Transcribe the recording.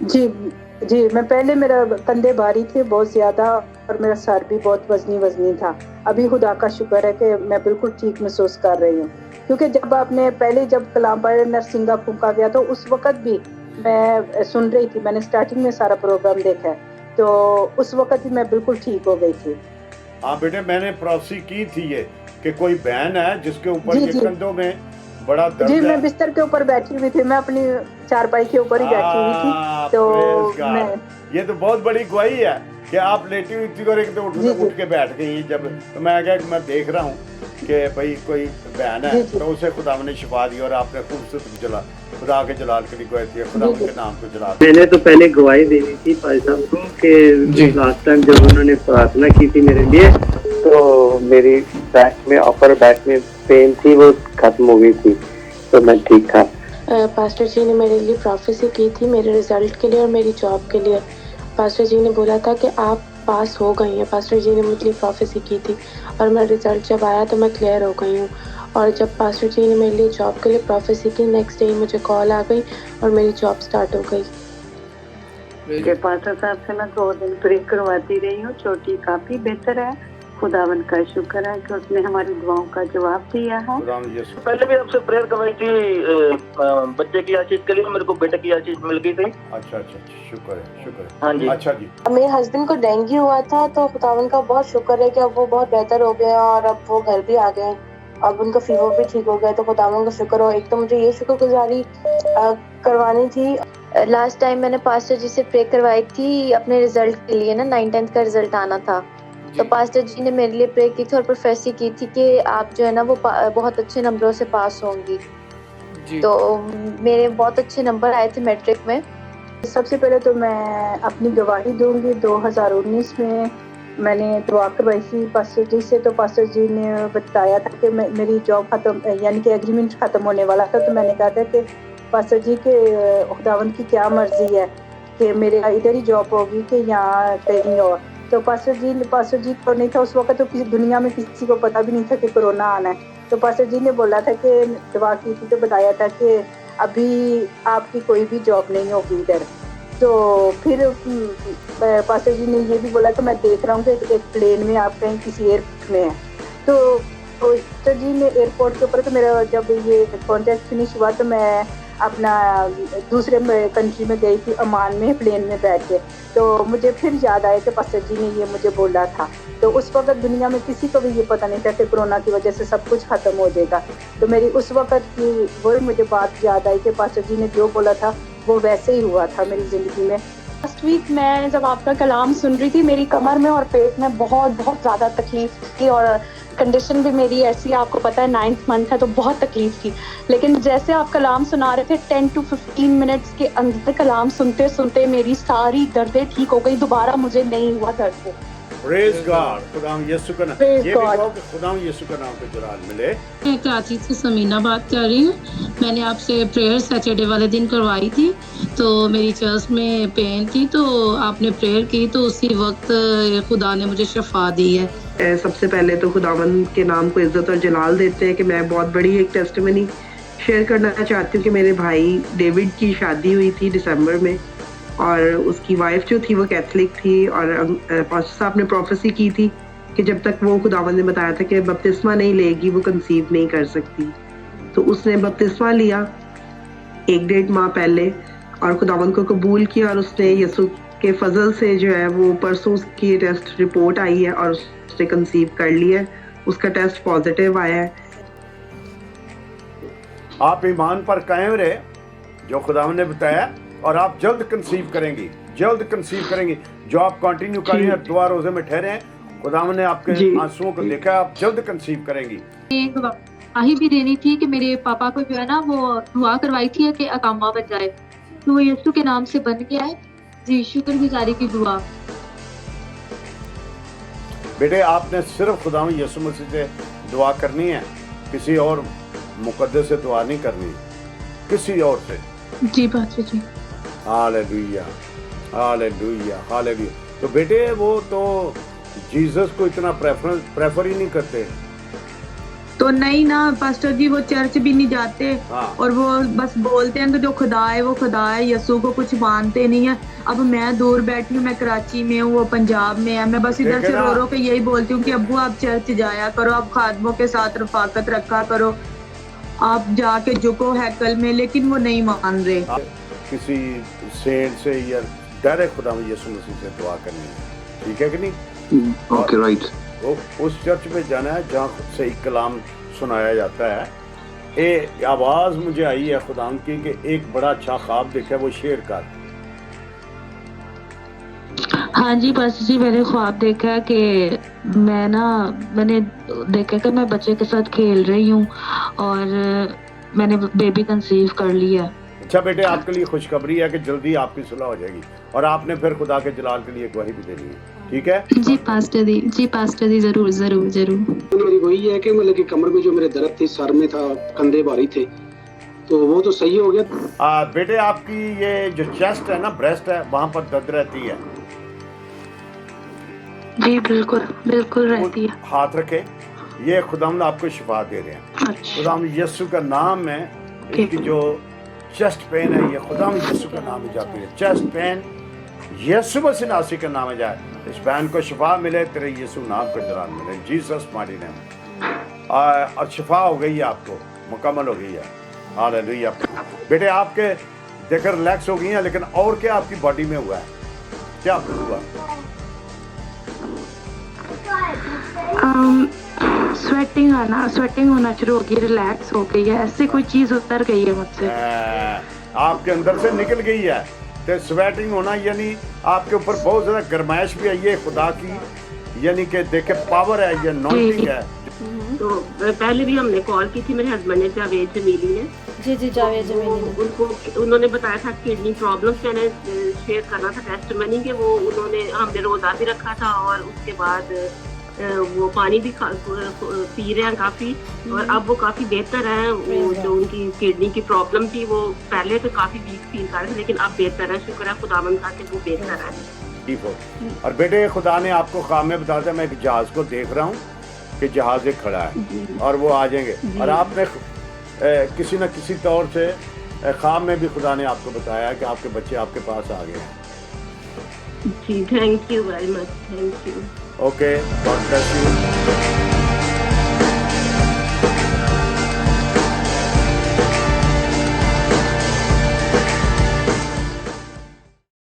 जी, जी, मैं पहले मेरा कंधे भारी थे बहुत ज़्यादा और मेरा सर भी बहुत वज़नी-वज़नी था। अभी खुदा का शुक्र है कि मैं बिल्कुल ठीक महसूस कर रही हूँ। क्योंकि जब आपने पहले जब कलाम पढ़े नरसिंगा फूँका गया तो उस वक़्त भी मैं सुन रही थी, मैंने स्टार्टिंग में सारा प्रोग्राम देखा है। तो उस वक़्त भी मैं बिल्कुल ठीक हो गई थी। हाँ बेटे, मैंने प्रोफेसी की थी ये कि कोई बहन है जिसके ऊपर जी, ये जी। कंधों में बड़ा जी, दर्द है। मैं बिस्तर के ऊपर बैठी हुई थी, मैं अपनी चारपाई के ऊपर ही बैठी हुई थी। प्रेज तो मैं गॉड। ये तो बहुत बड़ी गवाही है कि आप लेटी हुई थी और एकदम जी, जी। उठ के बैठ गई। जब तो मैं क्या, मैं देख रहा हूँ कि भाई कोई बहन है जी, जी। तो उसे खुदा ने शिफा दी और आपने खूबसूरत जला खुदा के जलाल के लिए गवाही दी, खुदा जी, जी। उनके नाम को जला मैंने तो पहले गवाही देनी थी भाई साहब को कि जी लास्ट टाइम जब उन्होंने प्रार्थना की थी मेरे लिए तो मेरी बैक में अपर बैक में पेन थी वो खत्म हो गई थी तो मैं ठीक था। पास्टर जी ने मेरे लिए प्रोफेसी की थी मेरे रिजल्ट के लिए और मेरी जॉब के लिए। पास्टर जी ने बोला था कि आप पास हो गई हैं। पास्टर जी ने मुझे लिए प्रोफेसी की थी और मेरा रिजल्ट जब आया तो मैं क्लियर हो गई हूँ। और जब पास्टर जी ने मेरे लिए जॉब के लिए प्रोफेसी की, नेक्स्ट डे मुझे कॉल आ गई और मेरी जॉब स्टार्ट हो गई। पास्टर साहब से मैं 2 दिन प्रे करवाती रही हूँ, छोटी काफी बेहतर है। खुदावन का शुक्र है कि उसने हमारी दुआओं का जवाब दिया है। पहले भी आपसे प्रेयर करवाई थी बच्चे की आशीष के लिए, मेरे को बेटे की आशीष मिल गई थी। अच्छा, शुक्र है। हाँ जी। अच्छा जी। मेरे हस्बैंड को डेंगू हुआ था तो खुदावन का बहुत शुक्र है कि अब वो बहुत बेहतर हो गए और अब वो घर भी आ गए। अब उनका फीवर भी ठीक हो गया तो खुदावन का शुक्र हो। एक तो मुझे ये शुक्रगुजारी करवानी थी। लास्ट टाइम मैंने पास्टर जी से प्रे करवाई थी अपने रिजल्ट के लिए ना, 9th-10th का रिजल्ट आना था। तो पास्टर जी ने मेरे लिए प्रे की थी और प्रोफेसी की थी कि आप जो है ना वो बहुत अच्छे नंबरों से पास होंगी। तो मेरे बहुत अच्छे नंबर आए थे मैट्रिक में। सबसे पहले तो मैं अपनी गवाही दूँगी। 2019 में मैंने दुआ करवाई थी पास्टर जी से, तो पास्टर जी ने बताया था कि मेरी जॉब ख़त्म यानी कि एग्रीमेंट ख़त्म होने वाला था। तो मैंने कहा था कि पास्टर जी के खुदावंद की क्या मर्ज़ी है कि मेरे इधर ही जॉब होगी कि यहाँ कहीं और। तो पास्टर जी को नहीं था उस वक़्त, तो किसी दुनिया में किसी को पता भी नहीं था कि कोरोना आना है। तो पास्टर जी ने बोला था कि दुआ की थी तो बताया था कि अभी आपकी कोई भी जॉब नहीं होगी इधर। तो फिर पास्टर जी ने ये भी बोला कि मैं देख रहा हूँ कि एक प्लेन में आप कहीं किसी एयरपोर्ट में हैं। तो पास्टर जी ने एयरपोर्ट के ऊपर, तो मेरा जब ये कॉन्ट्रैक्ट फिनिश हुआ तो मैं अपना दूसरे कंट्री में गई थी, ओमान में प्लेन में बैठ के। तो मुझे फिर याद आया कि पास्टर जी ने ये मुझे बोला था। तो उस वक़्त दुनिया में किसी को भी ये पता नहीं था कि कोरोना की वजह से सब कुछ ख़त्म हो जाएगा। तो मेरी उस वक़्त की वही मुझे बात याद आई कि पास्टर जी ने जो बोला था वो वैसे ही हुआ था मेरी ज़िंदगी में। लास्ट वीक मैं जब आपका कलाम सुन रही थी, मेरी कमर में और पेट में बहुत ज़्यादा तकलीफ थी और कंडीशन भी मेरी ऐसी, आपको पता है 9th मंथ है तो बहुत तकलीफ थी। लेकिन जैसे आप कलाम सुना रहे थे 10 to 15 मिनट्स के अंदर कलाम सुनते सुनते मेरी सारी दर्दें ठीक हो गई, दोबारा मुझे नहीं हुआ दर्द वो। Praise God. खुदाम यीशु का नाम, ये भी कहो कि खुदाम यीशु का नाम को जलाल मिले। मैं कराची से समीना बात कर रही हूँ। मैंने आपसे प्रेयर सैटरडे वाले दिन करवाई थी, तो मेरी चर्च में पेन थी तो आपने प्रेयर की तो उसी वक्त खुदा ने मुझे शफा दी है। सबसे पहले तो खुदावन के नाम को इज्जत और जलाल देते हैं कि मैं बहुत बड़ी एक टेस्टिमनी शेयर करना चाहती हूँ कि मेरे भाई डेविड की शादी हुई थी दिसंबर में और उसकी वाइफ जो थी वो कैथलिक थी और पास्टर साहब ने प्रोफेसी की थी कि जब तक वो खुदावन ने बताया था कि बपतिस्मा नहीं लेगी वो कंसीव नहीं कर सकती। तो उसने बपतिस्मा लिया 1-1.5 माह पहले और खुदावन को कबूल किया और उसने यीशु के फजल से जो है वो परसों की टेस्ट रिपोर्ट आई है और उसने कंसीव कर लिया है। उसका टेस्ट पॉजिटिव आया है। आप ईमान पर कायम रहे जो खुदावन ने बताया और आप जल्द कंसीव करेंगी, जो आप कंटिन्यू कर रही हैं, दुआ रोजे में ठहरे हैं। खुदावन ने आपके आंसुओं को देखा, आप जल्द कंसीव करेंगी। एक गवाही भी देनी थी कि मेरे पापा को जो है ना वो दुआ करवाई थी कि अकामा बन जाए, तो वो यीशु के नाम से बन गया है जी। शुक्रगुजारी की दुआ। बेटे आपने सिर्फ खुदावन यीशु मसीह से दुआ करनी है, किसी और मुकद्दस से दुआ नहीं करनी, किसी और से। जी pastor ji. Hallelujah, hallelujah, hallelujah. तो बेटे वो तो जीसस को इतना प्रेफर ही नहीं करते। तो नहीं ना पास्टर जी, वो चर्च भी नहीं जाते। हाँ। और वो बस बोलते हैं कि जो खुदा है वो खुदा है, यसू को कुछ मानते नहीं है। अब मैं दूर बैठी हूँ, मैं कराची में हूँ, वो पंजाब में है। मैं बस इधर से रो रो के यही बोलती हूँ कि अब्बू आप चर्च जाया करो, आप खादमों के साथ रफाकत रखा करो, आप जाके झुको हैकल में, लेकिन वो नहीं मान रहे। किसी सेंट से या डायरेक्ट खुदा यीशु मसीह से दुआ करनी है, ठीक है कि नहीं? Okay right. उस चर्च में जाना है जहाँ सही कलाम सुनाया जाता है। ये आवाज़ मुझे आई है खुदा की कि एक बड़ा अच्छा ख्वाब देखा, वो शेर का। हाँ जी पास्टर जी, मैंने ख्वाब देखा कि मैंने देखा कि मैं बच्चे के साथ खेल रही हूँ और मैंने बेबी कंसीव कर लिया। अच्छा बेटे, आपके लिए खुशखबरी है कि जल्दी आपकी सुलह हो जाएगी और आपने फिर खुदा के जलाल के लिए गवाही भी देनी है, ठीक है? जी पास्टर जी, जरूर जरूर जरूर। मेरी वही है कि मतलब कि कमर में जो मेरे दर्द थी, सर में था, कंधे भारी थे, तो वो तो सही हो गया। बेटे आपकी ये जो चेस्ट है ना, ब्रेस्ट है, वहाँ पर दर्द रहती है? जी बिल्कुल बिल्कुल रहती है। हाथ रखे, ये खुदावंद आपको शिफा दे रहे हैं। अच्छा। खुदावंद यीशु का नाम है, इसकी जो चेस्ट पेन है ये खुदावंद यीशु का नाम में जाती है। चेस्ट पेन यीशु मसीह नासी का नाम है जाए, इस पेन को शिफा मिले, तेरे यीशु नाम को जलाल मिले, जीसस माइटी नेम। और शिफा हो गई है, आपको मुकम्मल हो गई है। हालेलुया। बेटे आपके देखकर रिलैक्स हो गई हैं, लेकिन और क्या आपकी बॉडी में हुआ है, क्या हुआ? स्वेटिंग होना शुरू हो गई, रिलैक्स हो गई है, ऐसे कोई चीज उतर गई है मुझसे, आपके अंदर से निकल गई है। तो स्वेटिंग होना यानी आपके ऊपर बहुत ज्यादा गर्माइश भी है, ये खुदा की यानी कि देखे पावर है, ये नॉटिंग है। तो पहले भी हमने कॉल की थी, मेरे हस्बैंड ने, जावेद जमीली ने। जी जावेद जमीली ने उन्होंने बताया था किडनी प्रॉब्लम्स, मैंने शेयर करना था टेस्टिमनी के, वो हमने रोजा भी रखा था और उसके बाद वो पानी भी पी रहे हैं काफी, और अब वो काफी बेहतर है। वो जो उनकी किडनी की प्रॉब्लम थी, वो पहले तो काफी वीक फील कर रहे थे, लेकिन अब बेहतर है, शुक्र है खुदावंद का कि वो बेहतर है। और बेटे खुदा ने आपको ख्वाब में बताया था, मैं एक जहाज को देख रहा हूँ कि जहाज एक खड़ा है और वो आ जाएंगे, और आपने किसी न किसी तौर से ख्वाब में भी खुदा ने आपको बताया कि आपके बच्चे आपके पास आ गए हैं। जी thank you very much, thank you. Okay, God bless you.